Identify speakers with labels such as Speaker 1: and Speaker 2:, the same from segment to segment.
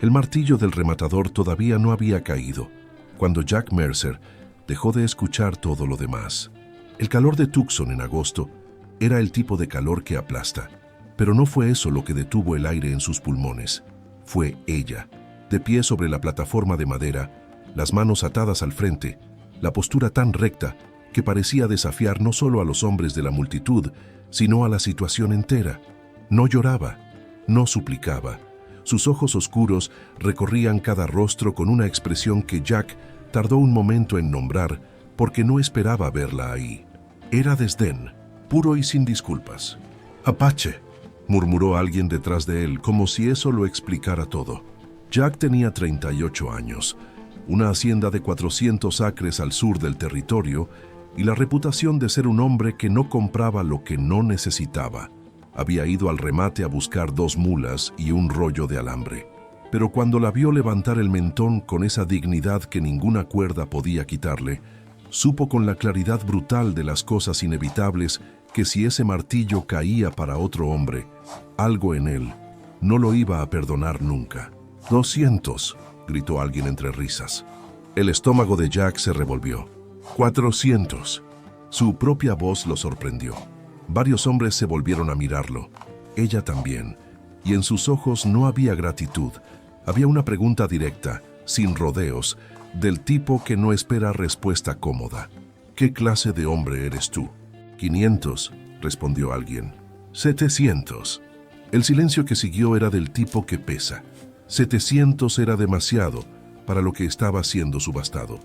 Speaker 1: El martillo del rematador todavía no había caído, cuando Jack Mercer dejó de escuchar todo lo demás. El calor de Tucson en agosto era el tipo de calor que aplasta, pero no fue eso lo que detuvo el aire en sus pulmones. Fue ella, de pie sobre la plataforma de madera, las manos atadas al frente, la postura tan recta que parecía desafiar no solo a los hombres de la multitud, sino a la situación entera. No lloraba, no suplicaba. Sus ojos oscuros recorrían cada rostro con una expresión que Jack tardó un momento en nombrar porque no esperaba verla ahí. Era desdén, puro y sin disculpas. «Apache», murmuró alguien detrás de él, como si eso lo explicara todo. Jack tenía 38 años, una hacienda de 400 acres al sur del territorio y la reputación de ser un hombre que no compraba lo que no necesitaba. Había ido al remate a buscar 2 mulas y un rollo de alambre. Pero cuando la vio levantar el mentón con esa dignidad que ninguna cuerda podía quitarle, supo con la claridad brutal de las cosas inevitables que si ese martillo caía para otro hombre, algo en él no lo iba a perdonar nunca. «200», gritó alguien entre risas. El estómago de Jack se revolvió. «400». Su propia voz lo sorprendió. Varios hombres se volvieron a mirarlo. Ella también. Y en sus ojos no había gratitud. Había una pregunta directa, sin rodeos, del tipo que no espera respuesta cómoda. «¿Qué clase de hombre eres tú?» «500», respondió alguien. «700». El silencio que siguió era del tipo que pesa. 700 era demasiado para lo que estaba siendo subastado.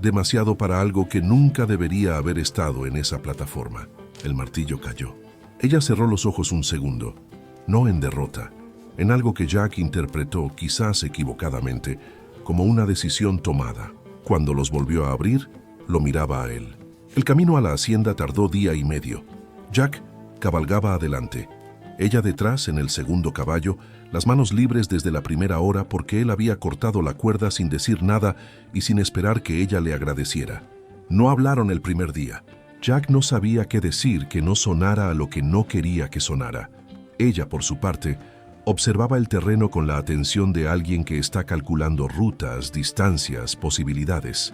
Speaker 1: Demasiado para algo que nunca debería haber estado en esa plataforma. El martillo cayó. Ella cerró los ojos un segundo, no en derrota, en algo que Jack interpretó, quizás equivocadamente, como una decisión tomada. Cuando los volvió a abrir, lo miraba a él. El camino a la hacienda tardó 1,5 días. Jack cabalgaba adelante, ella detrás en el segundo caballo, las manos libres desde la primera hora porque él había cortado la cuerda sin decir nada y sin esperar que ella le agradeciera. No hablaron el primer día. Jack no sabía qué decir que no sonara a lo que no quería que sonara. Ella, por su parte, observaba el terreno con la atención de alguien que está calculando rutas, distancias, posibilidades.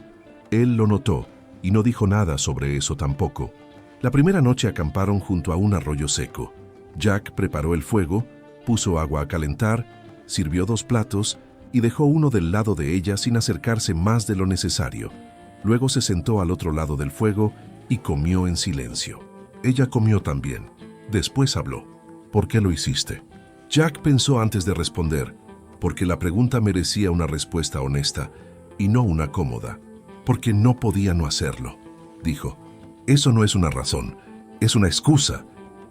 Speaker 1: Él lo notó y no dijo nada sobre eso tampoco. La primera noche acamparon junto a un arroyo seco. Jack preparó el fuego, puso agua a calentar, sirvió 2 platos y dejó uno del lado de ella sin acercarse más de lo necesario. Luego se sentó al otro lado del fuego y comió en silencio. Ella comió también. Después habló. «¿Por qué lo hiciste?» Jack pensó antes de responder, porque la pregunta merecía una respuesta honesta y no una cómoda. «Porque no podía no hacerlo», dijo. «Eso no es una razón, es una excusa».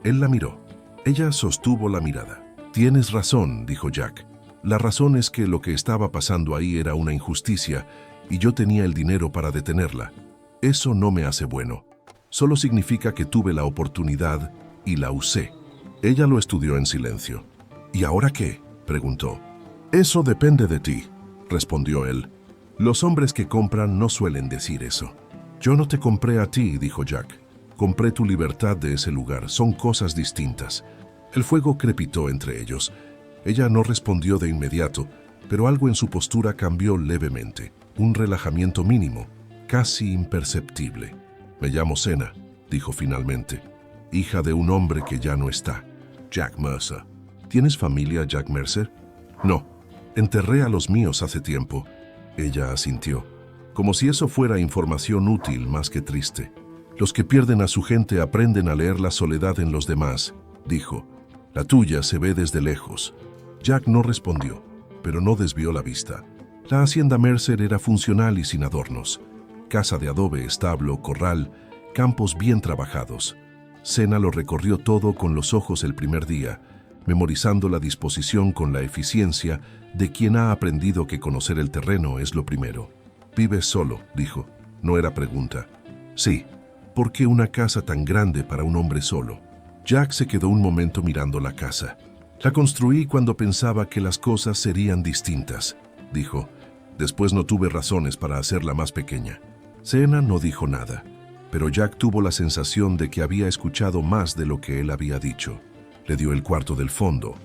Speaker 1: Él la miró. Ella sostuvo la mirada. «Tienes razón», dijo Jack. «La razón es que lo que estaba pasando ahí era una injusticia y yo tenía el dinero para detenerla. Eso no me hace bueno. Solo significa que tuve la oportunidad y la usé». Ella lo estudió en silencio. «¿Y ahora qué?», preguntó. «Eso depende de ti», respondió él. «Los hombres que compran no suelen decir eso». «Yo no te compré a ti», dijo Jack. «Compré tu libertad de ese lugar. Son cosas distintas». El fuego crepitó entre ellos. Ella no respondió de inmediato, pero algo en su postura cambió levemente. Un relajamiento mínimo, casi imperceptible. «Me llamo Sena», dijo finalmente. «Hija de un hombre que ya no está, Jack Mercer». «¿Tienes familia, Jack Mercer?» «No. Enterré a los míos hace tiempo». Ella asintió, como si eso fuera información útil más que triste. «Los que pierden a su gente aprenden a leer la soledad en los demás», dijo. «La tuya se ve desde lejos». Jack no respondió, pero no desvió la vista. La hacienda Mercer era funcional y sin adornos. Casa de adobe, establo, corral, campos bien trabajados. Sena lo recorrió todo con los ojos el primer día, memorizando la disposición con la eficiencia de quien ha aprendido que conocer el terreno es lo primero. «¿Vives solo?», dijo. No era pregunta. «Sí». «¿Por qué una casa tan grande para un hombre solo?» Jack se quedó un momento mirando la casa. «La construí cuando pensaba que las cosas serían distintas», dijo. «Después no tuve razones para hacerla más pequeña». Sena no dijo nada, pero Jack tuvo la sensación de que había escuchado más de lo que él había dicho. Le dio el cuarto del fondo,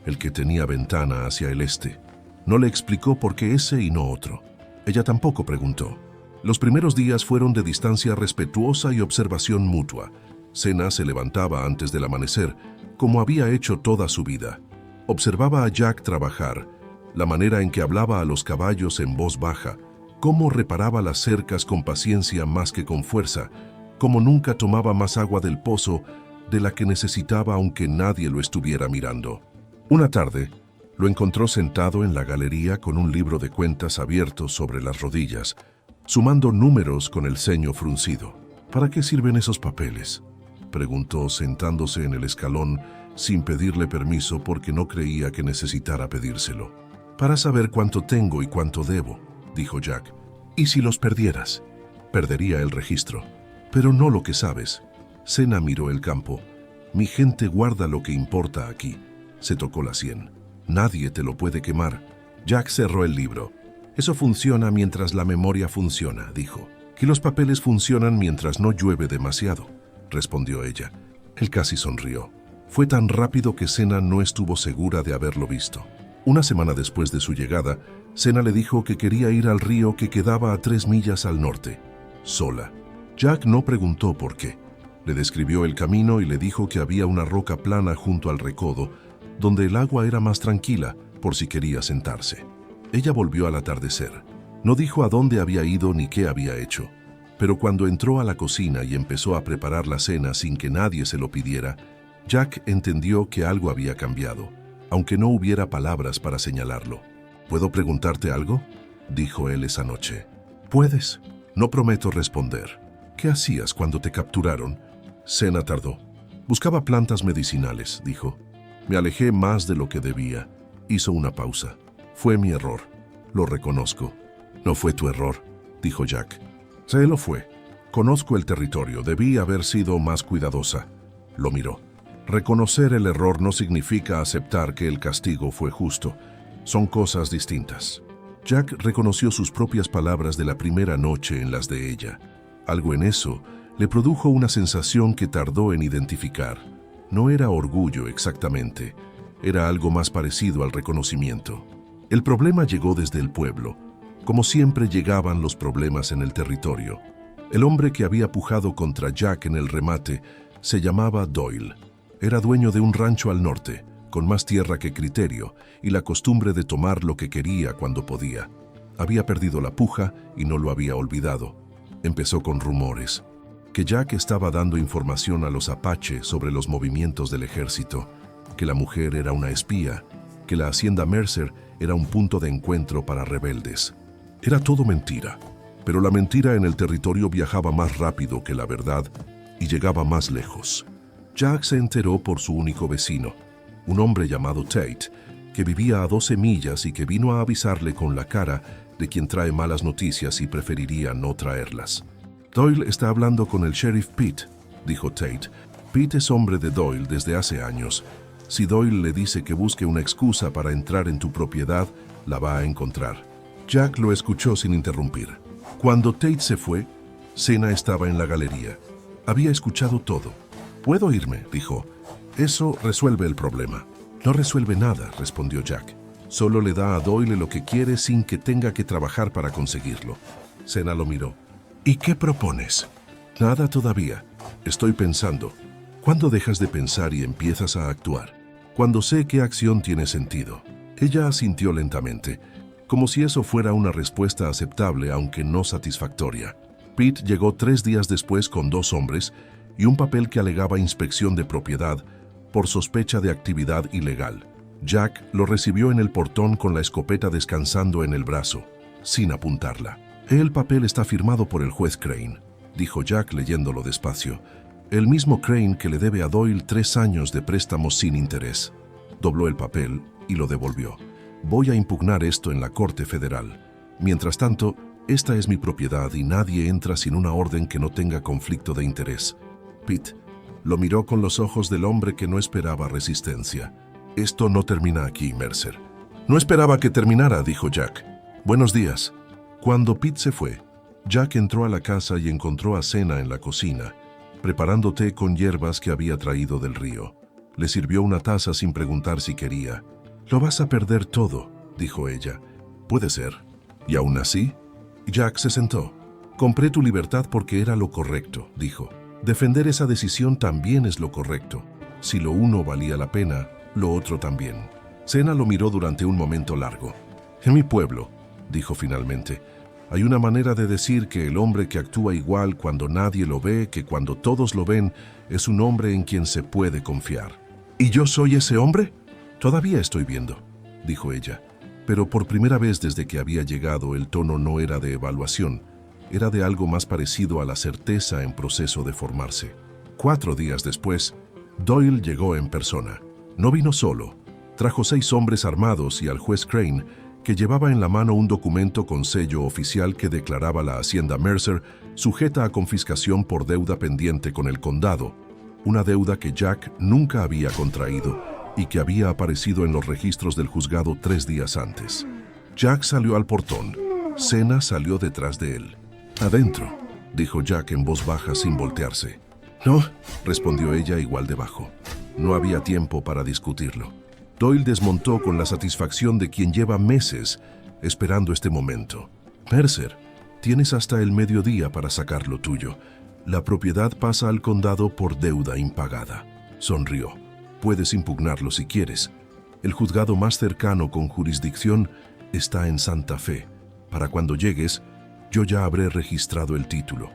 Speaker 1: el que tenía ventana hacia el este. No le explicó por qué ese y no otro. Ella tampoco preguntó. Los primeros días fueron de distancia respetuosa y observación mutua. Sena se levantaba antes del amanecer, como había hecho toda su vida. Observaba a Jack trabajar, la manera en que hablaba a los caballos en voz baja, cómo reparaba las cercas con paciencia más que con fuerza, cómo nunca tomaba más agua del pozo de la que necesitaba aunque nadie lo estuviera mirando. Una tarde, lo encontró sentado en la galería con un libro de cuentas abierto sobre las rodillas, sumando números con el ceño fruncido. ¿Para qué sirven esos papeles?, preguntó sentándose en el escalón sin pedirle permiso porque no creía que necesitara pedírselo. Para saber cuánto tengo y cuánto debo, dijo Jack. ¿Y si los perdieras? Perdería el registro. Pero no lo que sabes. Sena miró el campo. Mi gente guarda lo que importa aquí. Se tocó la sien. Nadie te lo puede quemar. Jack cerró el libro. Eso funciona mientras la memoria funciona, dijo. Y los papeles funcionan mientras no llueve demasiado, respondió ella. Él casi sonrió. Fue tan rápido que Sena no estuvo segura de haberlo visto. Una semana después de su llegada, Sena le dijo que quería ir al río que quedaba a 3 millas al norte, sola. Jack no preguntó por qué. Le describió el camino y le dijo que había una roca plana junto al recodo, donde el agua era más tranquila por si quería sentarse. Ella volvió al atardecer. No dijo a dónde había ido ni qué había hecho, pero cuando entró a la cocina y empezó a preparar la cena sin que nadie se lo pidiera, Jack entendió que algo había cambiado, aunque no hubiera palabras para señalarlo. ¿Puedo preguntarte algo?, dijo él esa noche. Puedes. No prometo responder. ¿Qué hacías cuando te capturaron? Sena tardó. Buscaba plantas medicinales, dijo. Me alejé más de lo que debía. Hizo una pausa. Fue mi error. Lo reconozco. No fue tu error, dijo Jack. Se lo fue. Conozco el territorio. Debí haber sido más cuidadosa. Lo miró. Reconocer el error no significa aceptar que el castigo fue justo. Son cosas distintas. Jack reconoció sus propias palabras de la primera noche en las de ella. Algo en eso le produjo una sensación que tardó en identificar. No era orgullo exactamente, era algo más parecido al reconocimiento. El problema llegó desde el pueblo. Como siempre llegaban los problemas en el territorio. El hombre que había pujado contra Jack en el remate se llamaba Doyle. Era dueño de un rancho al norte, con más tierra que criterio, y la costumbre de tomar lo que quería cuando podía. Había perdido la puja y no lo había olvidado. Empezó con rumores. Que Jack estaba dando información a los apache sobre los movimientos del ejército, que la mujer era una espía, que la hacienda Mercer era un punto de encuentro para rebeldes. Era todo mentira, pero la mentira en el territorio viajaba más rápido que la verdad y llegaba más lejos. Jack se enteró por su único vecino, un hombre llamado Tate, que vivía a 12 millas y que vino a avisarle con la cara de quien trae malas noticias y preferiría no traerlas. Doyle está hablando con el sheriff Pete, dijo Tate. Pete es hombre de Doyle desde hace años. Si Doyle le dice que busque una excusa para entrar en tu propiedad, la va a encontrar. Jack lo escuchó sin interrumpir. Cuando Tate se fue, Sena estaba en la galería. Había escuchado todo. «Puedo irme», dijo. «Eso resuelve el problema». «No resuelve nada», respondió Jack. «Solo le da a Doyle lo que quiere sin que tenga que trabajar para conseguirlo». Sena lo miró. «¿Y qué propones?» «Nada todavía. Estoy pensando». «¿Cuándo dejas de pensar y empiezas a actuar?» «Cuando sé qué acción tiene sentido». Ella asintió lentamente, como si eso fuera una respuesta aceptable aunque no satisfactoria. Pete llegó 3 días después con 2 hombres y un papel que alegaba inspección de propiedad por sospecha de actividad ilegal. Jack lo recibió en el portón con la escopeta descansando en el brazo, sin apuntarla. «El papel está firmado por el juez Crane», dijo Jack leyéndolo despacio. «El mismo Crane que le debe a Doyle 3 años de préstamos sin interés». Dobló el papel y lo devolvió. «Voy a impugnar esto en la Corte Federal. Mientras tanto, esta es mi propiedad y nadie entra sin una orden que no tenga conflicto de interés». Pete lo miró con los ojos del hombre que no esperaba resistencia. «Esto no termina aquí, Mercer». «No esperaba que terminara», dijo Jack. «Buenos días». Cuando Pete se fue, Jack entró a la casa y encontró a Sena en la cocina, preparando té con hierbas que había traído del río. Le sirvió una taza sin preguntar si quería. «Lo vas a perder todo», dijo ella. Puede ser. ¿Y aún así? Jack se sentó. Compré tu libertad porque era lo correcto, dijo. Defender esa decisión también es lo correcto. Si lo uno valía la pena, lo otro también. Cena lo miró durante un momento largo. En mi pueblo, dijo finalmente, hay una manera de decir que el hombre que actúa igual cuando nadie lo ve que cuando todos lo ven es un hombre en quien se puede confiar. ¿Y yo soy ese hombre? Todavía estoy viendo, dijo ella. Pero por primera vez desde que había llegado el tono no era de evaluación, era de algo más parecido a la certeza en proceso de formarse. 4 días después, Doyle llegó en persona. No vino solo. Trajo 6 hombres armados y al juez Crane, que llevaba en la mano un documento con sello oficial que declaraba la hacienda Mercer sujeta a confiscación por deuda pendiente con el condado, una deuda que Jack nunca había contraído y que había aparecido en los registros del juzgado 3 días antes. Jack salió al portón. Cena salió detrás de él. «Adentro», dijo Jack en voz baja sin voltearse. «No», respondió ella igual de bajo. No había tiempo para discutirlo. Doyle desmontó con la satisfacción de quien lleva meses esperando este momento. «Mercer, tienes hasta el mediodía para sacar lo tuyo. La propiedad pasa al condado por deuda impagada». Sonrió. «Puedes impugnarlo si quieres. El juzgado más cercano con jurisdicción está en Santa Fe. Para cuando llegues, yo ya habré registrado el título».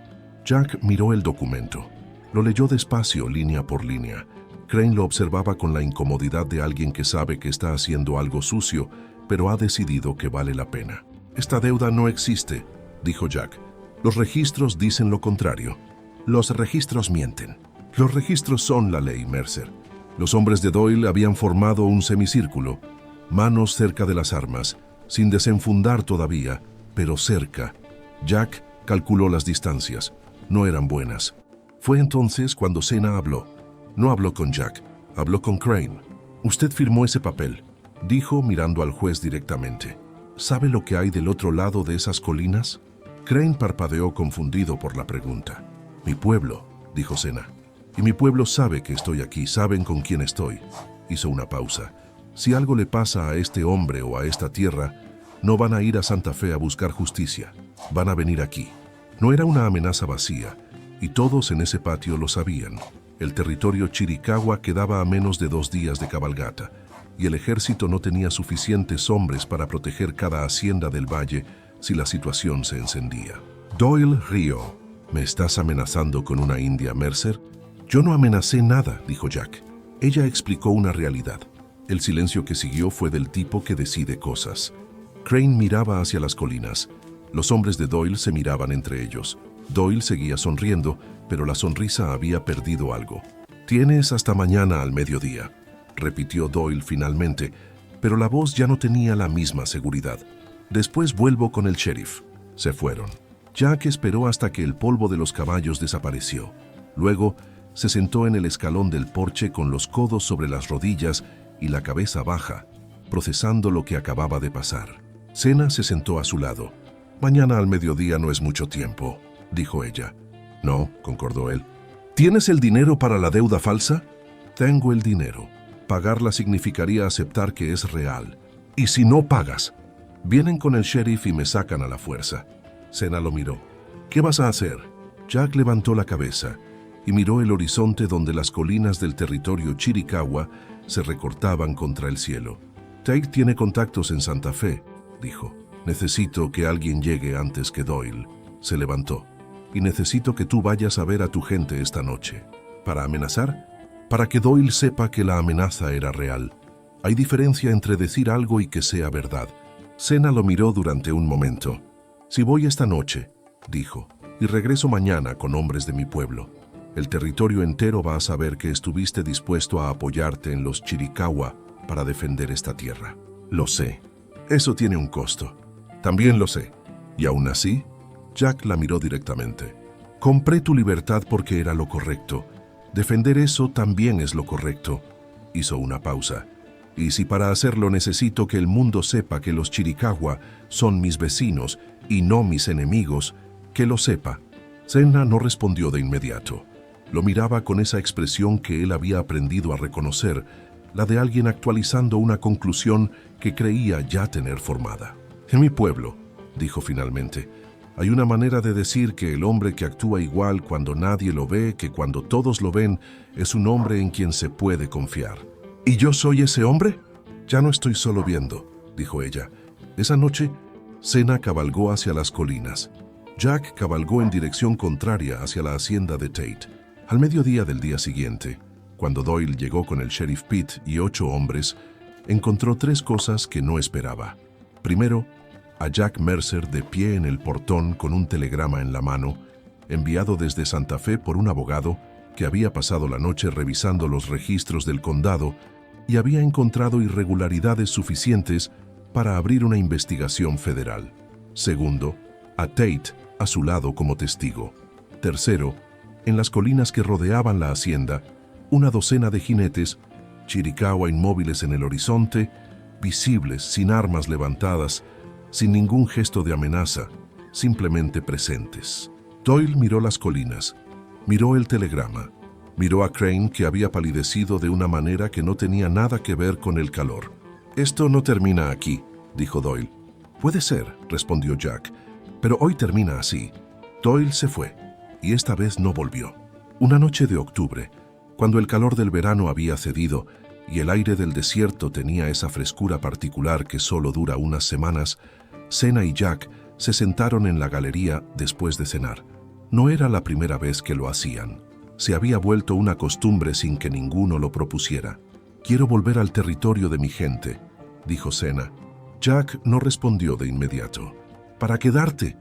Speaker 1: Jack miró el documento. Lo leyó despacio, línea por línea. Crane lo observaba con la incomodidad de alguien que sabe que está haciendo algo sucio, pero ha decidido que vale la pena. «Esta deuda no existe», dijo Jack. «Los registros dicen lo contrario». «Los registros mienten». «Los registros son la ley, Mercer». Los hombres de Doyle habían formado un semicírculo, manos cerca de las armas, sin desenfundar todavía, pero cerca. Jack calculó las distancias. No eran buenas. Fue entonces cuando Cena habló. No habló con Jack, habló con Crane. «Usted firmó ese papel», dijo mirando al juez directamente. «¿Sabe lo que hay del otro lado de esas colinas?» Crane parpadeó confundido por la pregunta. «Mi pueblo», dijo Cena. «Y mi pueblo sabe que estoy aquí, saben con quién estoy». Hizo una pausa. «Si algo le pasa a este hombre o a esta tierra, no van a ir a Santa Fe a buscar justicia, van a venir aquí». No era una amenaza vacía, y todos en ese patio lo sabían. El territorio Chiricahua quedaba a menos de 2 días de cabalgata, y el ejército no tenía suficientes hombres para proteger cada hacienda del valle si la situación se encendía. Doyle rió. «¿Me estás amenazando con una india, Mercer?» «Yo no amenacé nada», dijo Jack. Ella explicó una realidad. El silencio que siguió fue del tipo que decide cosas. Crane miraba hacia las colinas. Los hombres de Doyle se miraban entre ellos. Doyle seguía sonriendo, pero la sonrisa había perdido algo. «Tienes hasta mañana al mediodía», repitió Doyle finalmente, pero la voz ya no tenía la misma seguridad. «Después vuelvo con el sheriff». Se fueron. Jack esperó hasta que el polvo de los caballos desapareció. Luego se sentó en el escalón del porche con los codos sobre las rodillas y la cabeza baja, procesando lo que acababa de pasar. Cena se sentó a su lado. «Mañana al mediodía no es mucho tiempo», dijo ella. «No», concordó él. «¿Tienes el dinero para la deuda falsa?» «Tengo el dinero. Pagarla significaría aceptar que es real. ¿Y si no pagas?» «Vienen con el sheriff y me sacan a la fuerza». Cena lo miró. «¿Qué vas a hacer?» Jack levantó la cabeza y miró el horizonte donde las colinas del territorio Chiricahua se recortaban contra el cielo. «Tate tiene contactos en Santa Fe», dijo. «Necesito que alguien llegue antes que Doyle». Se levantó. «Y necesito que tú vayas a ver a tu gente esta noche». ¿Para amenazar? Para que Doyle sepa que la amenaza era real. Hay diferencia entre decir algo y que sea verdad. Cena lo miró durante un momento. «Si voy esta noche», dijo, «y regreso mañana con hombres de mi pueblo, el territorio entero va a saber que estuviste dispuesto a apoyarte en los Chiricahua para defender esta tierra». «Lo sé. Eso tiene un costo». «También lo sé». «Y aún así», Jack la miró directamente. «Compré tu libertad porque era lo correcto. Defender eso también es lo correcto». Hizo una pausa. «Y si para hacerlo necesito que el mundo sepa que los Chiricahua son mis vecinos y no mis enemigos, que lo sepa». Cena no respondió de inmediato. Lo miraba con esa expresión que él había aprendido a reconocer, la de alguien actualizando una conclusión que creía ya tener formada. En mi pueblo, dijo finalmente, hay una manera de decir que el hombre que actúa igual cuando nadie lo ve que cuando todos lo ven es un hombre en quien se puede confiar. ¿Y yo soy ese hombre? Ya no estoy solo viendo, dijo ella. Esa noche, Cena cabalgó hacia las colinas. Jack cabalgó en dirección contraria hacia la hacienda de Tate. Al mediodía del día siguiente, cuando Doyle llegó con el sheriff Pitt y 8 hombres, encontró 3 cosas que no esperaba. Primero, a Jack Mercer de pie en el portón con un telegrama en la mano, enviado desde Santa Fe por un abogado que había pasado la noche revisando los registros del condado y había encontrado irregularidades suficientes para abrir una investigación federal. Segundo, a Tate a su lado como testigo. Tercero, en las colinas que rodeaban la hacienda, una docena de jinetes, Chiricahua inmóviles en el horizonte, visibles, sin armas levantadas, sin ningún gesto de amenaza, simplemente presentes. Doyle miró las colinas, miró el telegrama, miró a Crane que había palidecido de una manera que no tenía nada que ver con el calor. «Esto no termina aquí», dijo Doyle. «Puede ser», respondió Jack, «pero hoy termina así». Doyle se fue, y esta vez no volvió. Una noche de octubre, cuando el calor del verano había cedido y el aire del desierto tenía esa frescura particular que solo dura unas semanas, Cena y Jack se sentaron en la galería después de cenar. No era la primera vez que lo hacían. Se había vuelto una costumbre sin que ninguno lo propusiera. «Quiero volver al territorio de mi gente», dijo Cena. Jack no respondió de inmediato. «¿Para quedarte?»,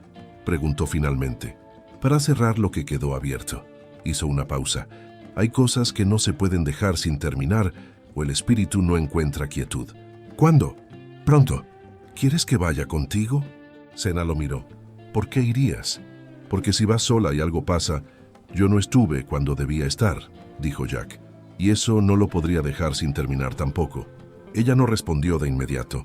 Speaker 1: preguntó finalmente. «Para cerrar lo que quedó abierto». Hizo una pausa. «Hay cosas que no se pueden dejar sin terminar o el espíritu no encuentra quietud». «¿Cuándo?» «Pronto». «¿Quieres que vaya contigo?». Cena lo miró. «¿Por qué irías?». «Porque si vas sola y algo pasa, yo no estuve cuando debía estar», dijo Jack. «Y eso no lo podría dejar sin terminar tampoco». Ella no respondió de inmediato.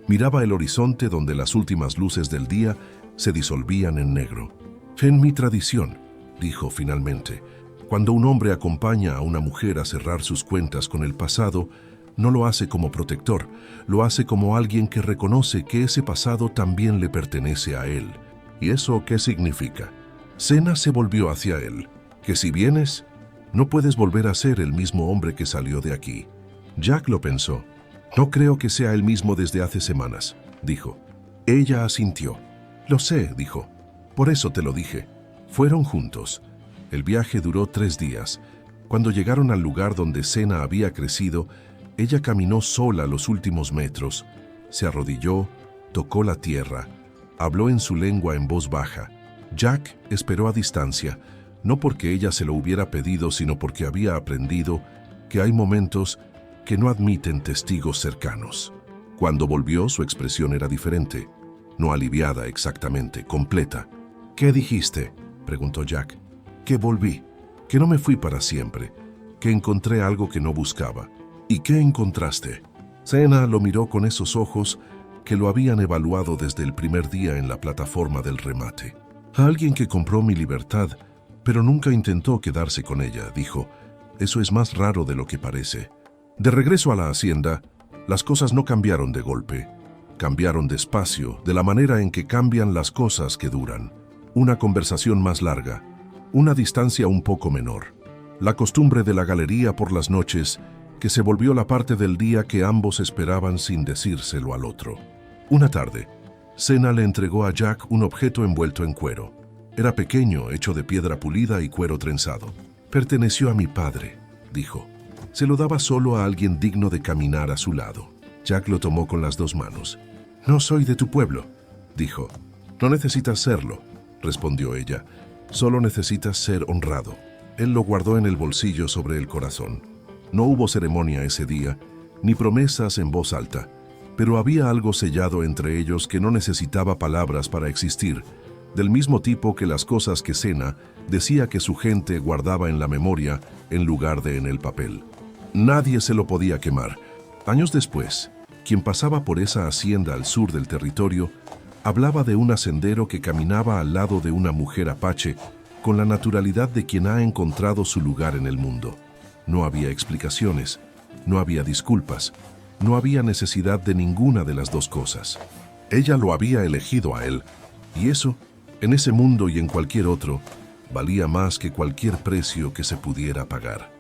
Speaker 1: Miraba el horizonte donde las últimas luces del día se disolvían en negro. «En mi tradición», dijo finalmente, «cuando un hombre acompaña a una mujer a cerrar sus cuentas con el pasado, no lo hace como protector, lo hace como alguien que reconoce que ese pasado también le pertenece a él». «¿Y eso qué significa?». Cena se volvió hacia él. «Que si vienes, no puedes volver a ser el mismo hombre que salió de aquí». Jack lo pensó. «No creo que sea el mismo desde hace semanas», dijo. Ella asintió. «Lo sé», dijo. «Por eso te lo dije». Fueron juntos. El viaje duró 3 días. Cuando llegaron al lugar donde Cena había crecido, ella caminó sola los últimos metros. Se arrodilló, tocó la tierra, habló en su lengua en voz baja. Jack esperó a distancia, no porque ella se lo hubiera pedido, sino porque había aprendido que hay momentos que no admiten testigos cercanos. Cuando volvió, su expresión era diferente, no aliviada exactamente, completa. «¿Qué dijiste?», preguntó Jack. «Que volví, que no me fui para siempre, que encontré algo que no buscaba». «¿Y qué encontraste?». Cena lo miró con esos ojos que lo habían evaluado desde el primer día en la plataforma del remate. «A alguien que compró mi libertad, pero nunca intentó quedarse con ella», dijo. «Eso es más raro de lo que parece». De regreso a la hacienda, las cosas no cambiaron de golpe. Cambiaron despacio, de la manera en que cambian las cosas que duran. Una conversación más larga, una distancia un poco menor. La costumbre de la galería por las noches, que se volvió la parte del día que ambos esperaban sin decírselo al otro. Una tarde, Cena le entregó a Jack un objeto envuelto en cuero. Era pequeño, hecho de piedra pulida y cuero trenzado. «Perteneció a mi padre», dijo. Se lo daba solo a alguien digno de caminar a su lado. Jack lo tomó con las 2 manos. «No soy de tu pueblo», dijo. «No necesitas serlo», respondió ella. «Solo necesitas ser honrado». Él lo guardó en el bolsillo sobre el corazón. No hubo ceremonia ese día, ni promesas en voz alta, pero había algo sellado entre ellos que no necesitaba palabras para existir, del mismo tipo que las cosas que Cena decía que su gente guardaba en la memoria en lugar de en el papel. Nadie se lo podía quemar. Años después, quien pasaba por esa hacienda al sur del territorio, hablaba de un sendero que caminaba al lado de una mujer apache con la naturalidad de quien ha encontrado su lugar en el mundo. No había explicaciones, No había disculpas. No había necesidad de ninguna de las dos cosas. Ella lo había elegido a él, y eso, en ese mundo y en cualquier otro, valía más que cualquier precio que se pudiera pagar.